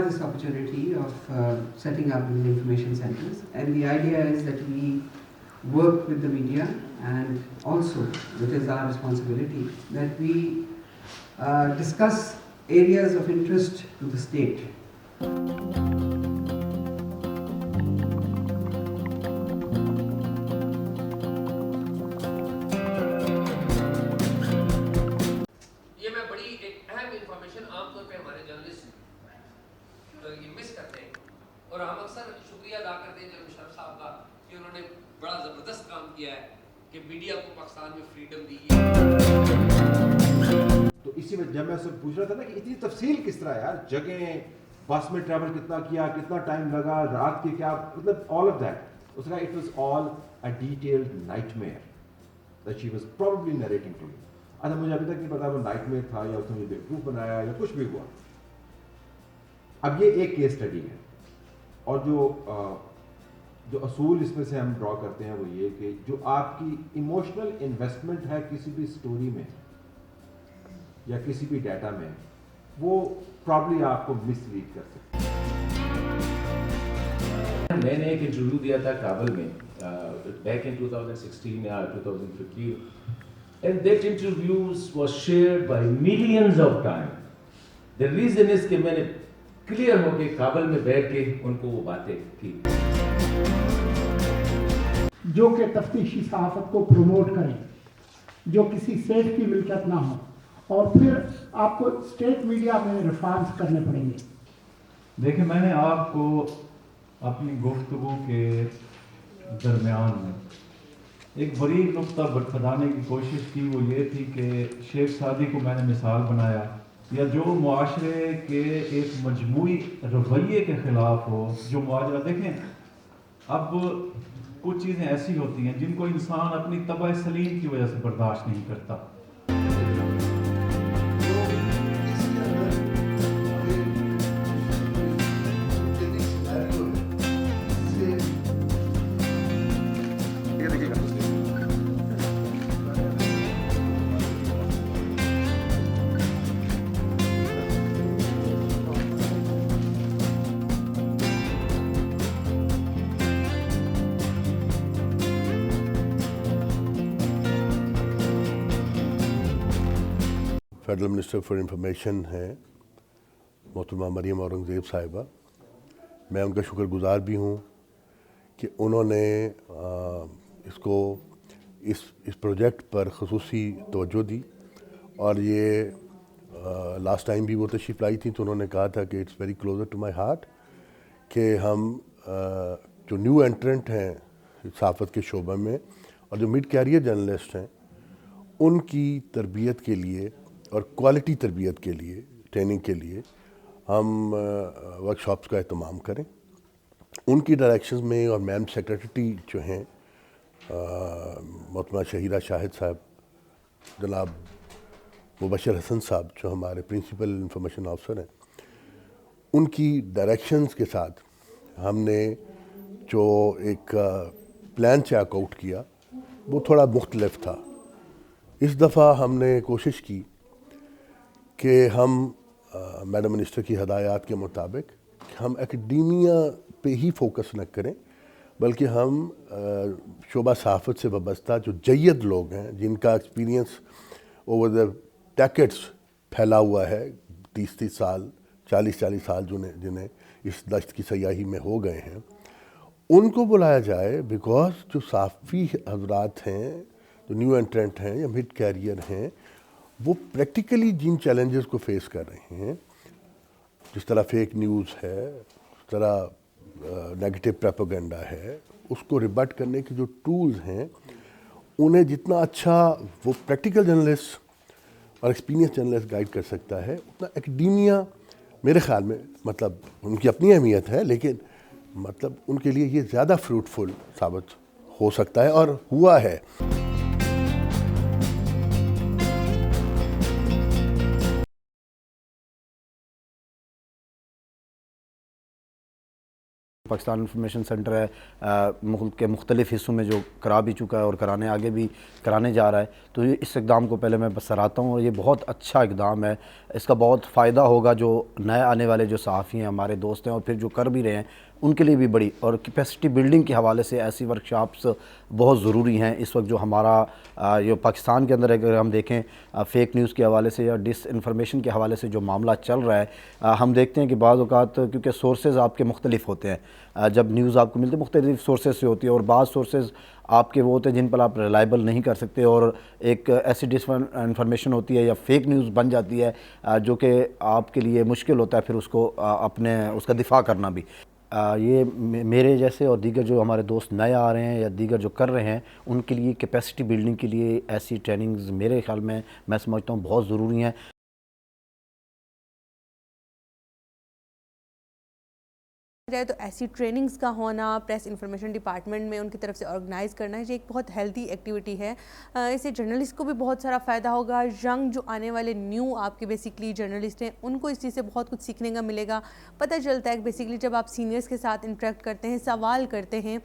got this opportunity of setting up these information centers, and the idea is that we work with the media, and also it is our responsibility that we discuss areas of interest to the state. یہ میں بڑی ایک اہم information عام طور پہ ہمارے journalist یہ مس کرتے ہیں، اور ہم اکثر شکریہ ادا کرتے ہیں جناب مشرف صاحب کا کہ انہوں نے بڑا زبردست کام کیا ہے کہ میڈیا کو پاکستان میں فریڈم دی ہے. تو اسی میں جب میں سب پوچھ رہا تھا نا کہ اتنی تفصیل کس طرح یار، جگہیں، بس میں ٹریول کتنا کیا، کتنا ٹائم لگا، رات کے کیا، مطلب آل آف دیٹ. اس کا it was all a detailed nightmare that she was probably narrating to you. اچھا مجھے ابھی تک نہیں پتا وہ نائٹ میئر تھا یا اس نے مجھے بیوقوف بنایا یا کچھ بھی ہوا. اب یہ ایک کیس اسٹڈی ہے، اور جو اصول اس میں سے ہم ڈرا کرتے ہیں وہ یہ کہ جو آپ کی ایموشنل انویسٹمنٹ ہے کسی بھی اسٹوری میں یا کسی بھی ڈیٹا میں، وہ پرابلی آپ کو مس لیڈ کر سکتے ہیں. میں نے ایک انٹرویو دیا تھا کابل میں بیک ان 2016 یا 2015 and that interviews was shared by millions of times. The reason is کہ میں نے کلیئر ہو کے کابل میں بیٹھ کے ان کو وہ باتیں کی جو کہ تفتیشی صحافت کو پروموٹ کریں، جو کسی سیٹ کی ملکیت نہ ہو، اور پھر آپ کو اسٹیٹ میڈیا میں ریفارمز کرنے پڑیں گے. دیکھیں میں نے آپ کو اپنی گفتگو کے درمیان میں ایک بڑی نقطہ بتانے کی کوشش کی، وہ یہ تھی کہ شیخ سعدی کو میں نے مثال بنایا، یا جو معاشرے کے ایک مجموعی رویے کے خلاف ہو، جو معاشرہ دیکھیں اب کچھ چیزیں ایسی ہوتی ہیں جن کو انسان اپنی طبع سلیم کی وجہ سے برداشت نہیں کرتا. فیڈرل منسٹر فار انفارمیشن ہیں محترمہ مریم اورنگزیب صاحبہ. میں ان کا شکر گزار بھی ہوں کہ انہوں نے اس پروجیکٹ پر خصوصی توجہ دی، اور یہ لاسٹ ٹائم بھی وہ تشریف لائی تھی تو انہوں نے کہا تھا کہ it's very closer to my heart کہ ہم جو نیو انٹرنٹ ہیں صحافت کے شعبہ میں اور جو مڈ کیریئر جرنلسٹ ہیں ان کی تربیت کے لیے اور کوالٹی تربیت کے لیے، ٹریننگ کے لیے ہم ورکشاپس کا اہتمام کریں. ان کی ڈائریکشنز میں، اور میم سیکریٹری جو ہیں محترمہ شہیرہ شاہد صاحب، جناب مبشر حسن صاحب جو ہمارے پرنسپل انفارمیشن آفیسر ہیں، ان کی ڈائریکشنز کے ساتھ ہم نے جو ایک پلان چیک آؤٹ کیا وہ تھوڑا مختلف تھا. اس دفعہ ہم نے کوشش کی کہ ہم میڈم منسٹر کی ہدایات کے مطابق ہم اکیڈیمیا پہ ہی فوکس نہ کریں، بلکہ ہم شعبہ صحافت سے وابستہ جو جید لوگ ہیں، جن کا ایکسپیرینس اوور دا ڈیکیڈز پھیلا ہوا ہے، 30 سال 40 سال جنہیں اس دشت کی سیاحی میں ہو گئے ہیں، ان کو بلایا جائے. بیکاز جو صحافی حضرات ہیں، جو نیو انٹرنٹ ہیں یا مڈ کیریئر ہیں، وہ پریکٹیکلی جن چیلنجز کو فیس کر رہے ہیں، جس طرح فیک نیوز ہے، اس طرح نیگیٹو پروپیگنڈا ہے، اس کو ریبٹ کرنے کے جو ٹولز ہیں، انہیں جتنا اچھا وہ پریکٹیکل جرنلسٹ اور ایکسپیرینس جرنلسٹ گائیڈ کر سکتا ہے، اتنا اکیڈیمیا میرے خیال میں، مطلب ان کی اپنی اہمیت ہے لیکن مطلب ان کے لیے یہ زیادہ فروٹفل ثابت ہو سکتا ہے اور ہوا ہے. پاکستان انفارمیشن سینٹر ہے ملک کے مختلف حصوں میں جو کرا بھی چکا ہے اور آگے بھی کرانے جا رہا ہے، تو اس اقدام کو پہلے میں سراہتا ہوں، اور یہ بہت اچھا اقدام ہے. اس کا بہت فائدہ ہوگا جو نئے آنے والے جو صحافی ہیں ہمارے دوست ہیں، اور پھر جو کر بھی رہے ہیں ان کے لیے بھی بڑی، اور کیپیسٹی بلڈنگ کے حوالے سے ایسی ورکشاپس بہت ضروری ہیں. اس وقت جو ہمارا جو پاکستان کے اندر اگر ہم دیکھیں فیک نیوز کے حوالے سے یا ڈس انفارمیشن کے حوالے سے جو معاملہ چل رہا ہے، ہم دیکھتے ہیں کہ بعض اوقات کیونکہ سورسز آپ کے مختلف ہوتے ہیں، جب نیوز آپ کو ملتی ہے مختلف سورسز سے ہوتی ہے، اور بعض سورسز آپ کے وہ ہوتے ہیں جن پر آپ ریلائبل نہیں کر سکتے، اور ایک ایسی ڈس انفارمیشن ہوتی ہے یا فیک نیوز بن جاتی ہے جو کہ آپ کے لیے مشکل ہوتا ہے پھر اس کو اس کا دفاع کرنا بھی. یہ میرے جیسے اور دیگر جو ہمارے دوست نئے آ رہے ہیں یا دیگر جو کر رہے ہیں ان کے لیے کیپیسٹی بلڈنگ کے لیے ایسی ٹریننگز میرے خیال میں سمجھتا ہوں بہت ضروری ہیں. تو ایسی ٹریننگز کا ہونا پریس انفارمیشن ڈپارٹمنٹ میں ان کی طرف سے آرگنائز کرنا یہ ایک بہت ہیلتھی ایکٹیویٹی ہے. اس سے جرنلسٹ کو بھی بہت سارا فائدہ ہوگا. ینگ جو آنے والے نیو آپ کے بیسکلی جرنلسٹ ہیں ان کو اس چیز سے بہت کچھ سیکھنے کا ملے گا. پتہ چلتا ہے کہ بیسکلی جب آپ سینئرز کے ساتھ انٹریکٹ کرتے ہیں، سوال کرتے ہیں،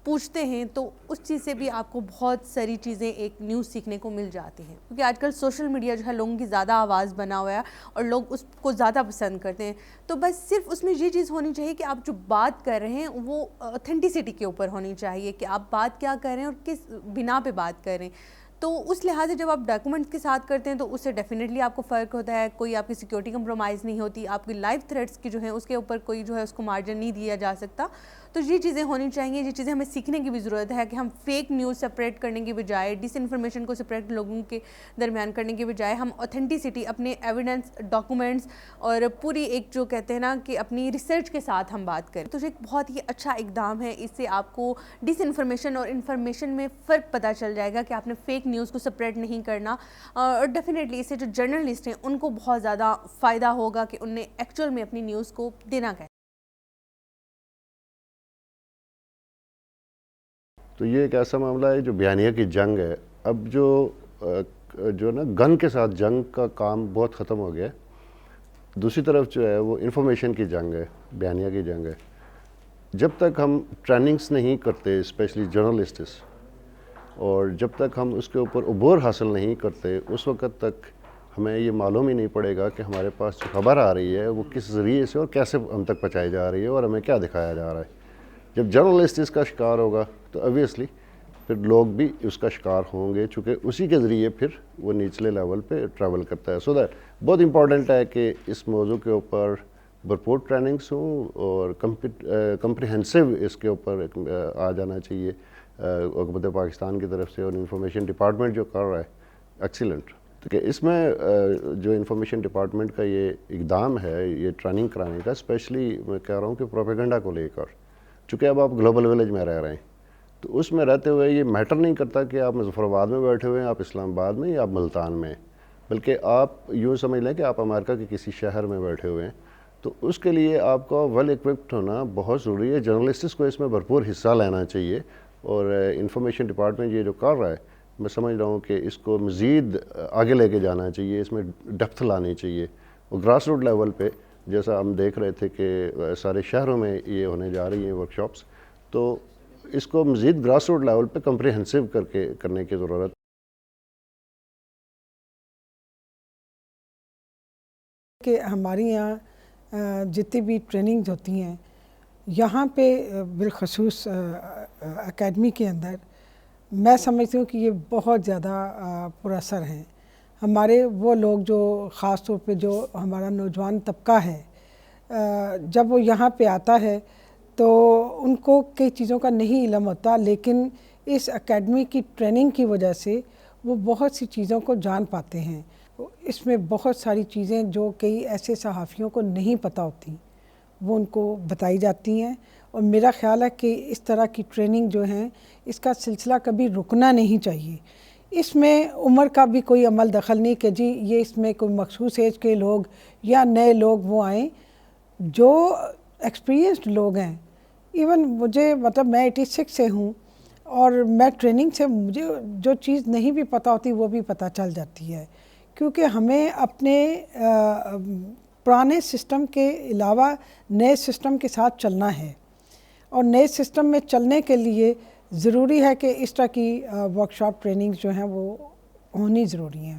پوچھتے ہیں، تو اس چیز سے بھی آپ کو بہت ساری چیزیں ایک نیوز سیکھنے کو مل جاتی ہیں. کیونکہ آج کل سوشل میڈیا جو ہے لوگوں کی زیادہ آواز بنا ہوا ہے اور لوگ اس کو زیادہ پسند کرتے ہیں. تو بس صرف اس میں یہ چیز ہونی چاہیے کہ آپ جو بات کر رہے ہیں وہ اوتھینٹسٹی کے اوپر ہونی چاہیے کہ آپ بات کیا کر رہے ہیں اور کس بنا پہ بات کر رہے ہیں. تو اس لحاظ سے جب آپ ڈاکومنٹس کے ساتھ کرتے ہیں تو اس سے ڈیفینیٹلی آپ کو فرق ہوتا ہے. کوئی آپ کی سیکیورٹی کمپرومائز نہیں ہوتی، آپ کی لائف تھریٹس کی جو ہیں اس کے اوپر کوئی جو ہے اس کو مارجن نہیں دیا جا سکتا. تو یہ چیزیں ہونی چاہیے. یہ چیزیں ہمیں سیکھنے کی بھی ضرورت ہے کہ ہم فیک نیوز سپریٹ کرنے کی بجائے، ڈس انفارمیشن کو سپریٹ لوگوں کے درمیان کرنے کی بجائے ہم اوتھینٹسٹی اپنے ایویڈنس، ڈاکومنٹس اور پوری ایک جو کہتے ہیں نا کہ اپنی ریسرچ کے ساتھ ہم بات کریں. تو یہ ایک بہت ہی اچھا اقدام ہے. اس سے آپ کو ڈس انفارمیشن اور انفارمیشن میں فرق پتہ چل جائے گا کہ آپ نے فیک نیوز کو سپریٹ نہیں کرنا. اور ڈیفینیٹلی اس سے جو جرنلسٹ ہیں ان کو بہت زیادہ فائدہ ہوگا کہ ان نے ایکچوئل میں اپنی نیوز کو دینا ہے. تو یہ ایک ایسا معاملہ ہے جو بیانیہ کی جنگ ہے. اب جو نا گن کے ساتھ جنگ کا کام بہت ختم ہو گیا ہے. دوسری طرف جو ہے وہ انفارمیشن کی جنگ ہے، بیانیہ کی جنگ ہے. جب تک ہم ٹریننگز نہیں کرتے اسپیشلی جرنلسٹس، اور جب تک ہم اس کے اوپر عبور حاصل نہیں کرتے اس وقت تک ہمیں یہ معلوم ہی نہیں پڑے گا کہ ہمارے پاس جو خبر آ رہی ہے وہ کس ذریعے سے اور کیسے ہم تک پہنچائی جا رہی ہے اور ہمیں کیا دکھایا جا رہا ہے. جب جرنلسٹ اس کا شکار ہوگا تو اویسلی پھر لوگ بھی اس کا شکار ہوں گے، چونکہ اسی کے ذریعے پھر وہ نچلے لیول پہ ٹریول کرتا ہے. سو دیٹ بہت امپورٹنٹ ہے کہ اس موضوع کے اوپر بھرپور ٹریننگس ہوں اور کمپریہنسو اس کے اوپر آ جانا چاہیے حکومت پاکستان کی طرف سے. اور انفارمیشن ڈپارٹمنٹ جو کر رہا ہے ایکسیلنٹ. تو کہ اس میں جو انفارمیشن ڈپارٹمنٹ کا یہ اقدام ہے یہ ٹریننگ کرانے کا، اسپیشلی میں کہہ رہا ہوں کہ پروپیگنڈا کو لے کر، چونکہ اب آپ گلوبل ویلیج میں رہ رہے ہیں تو اس میں رہتے ہوئے یہ میٹر نہیں کرتا کہ آپ مظفر آباد میں بیٹھے ہوئے ہیں، آپ اسلام آباد میں یا آپ ملتان میں، بلکہ آپ یوں سمجھ لیں کہ آپ امریکہ کے کسی شہر میں بیٹھے ہوئے ہیں. تو اس کے لیے آپ کا ویل ایکوپڈ ہونا بہت ضروری ہے. جرنلسٹس کو اس میں بھرپور حصہ لینا چاہیے. اور انفارمیشن ڈپارٹمنٹ یہ جو کر رہا ہے میں سمجھ رہا ہوں کہ اس کو مزید آگے لے کے جانا چاہیے، اس میں ڈیپتھ لانی چاہیے. اور گراس روٹ لیول پہ جیسا ہم دیکھ رہے تھے کہ سارے شہروں میں یہ ہونے جا رہی ہیں ورکشاپس، تو اس کو مزید گراس روٹ لیول پہ کمپریہنسو کرنے کی ضرورت. کہ ہماری یہاں جتنی بھی ٹریننگز ہوتی ہیں یہاں پہ بالخصوص اکیڈمی کے اندر میں سمجھتی ہوں کہ یہ بہت زیادہ پر اثر ہیں. ہمارے وہ لوگ جو خاص طور پہ جو ہمارا نوجوان طبقہ ہے جب وہ یہاں پہ آتا ہے تو ان کو کئی چیزوں کا نہیں علم ہوتا، لیکن اس اکیڈمی کی ٹریننگ کی وجہ سے وہ بہت سی چیزوں کو جان پاتے ہیں. اس میں بہت ساری چیزیں جو کئی ایسے صحافیوں کو نہیں پتہ ہوتی وہ ان کو بتائی جاتی ہیں. اور میرا خیال ہے کہ اس طرح کی ٹریننگ جو ہیں اس کا سلسلہ کبھی رکنا نہیں چاہیے. اس میں عمر کا بھی کوئی عمل دخل نہیں کہ جی یہ اس میں کوئی مخصوص ایج کے لوگ یا نئے لوگ وہ آئیں. جو ایکسپیرینسڈ لوگ ہیں، ایون مجھے مطلب میں 86 سے ہوں اور میں ٹریننگ سے مجھے جو چیز نہیں بھی پتہ ہوتی وہ بھی پتہ چل جاتی ہے، کیونکہ ہمیں اپنے پرانے سسٹم کے علاوہ نئے سسٹم کے ساتھ چلنا ہے. اور نئے سسٹم میں چلنے کے لیے ضروری ہے کہ اس طرح کی ورکشاپ ٹریننگ جو ہیں وہ ہونی ضروری ہیں.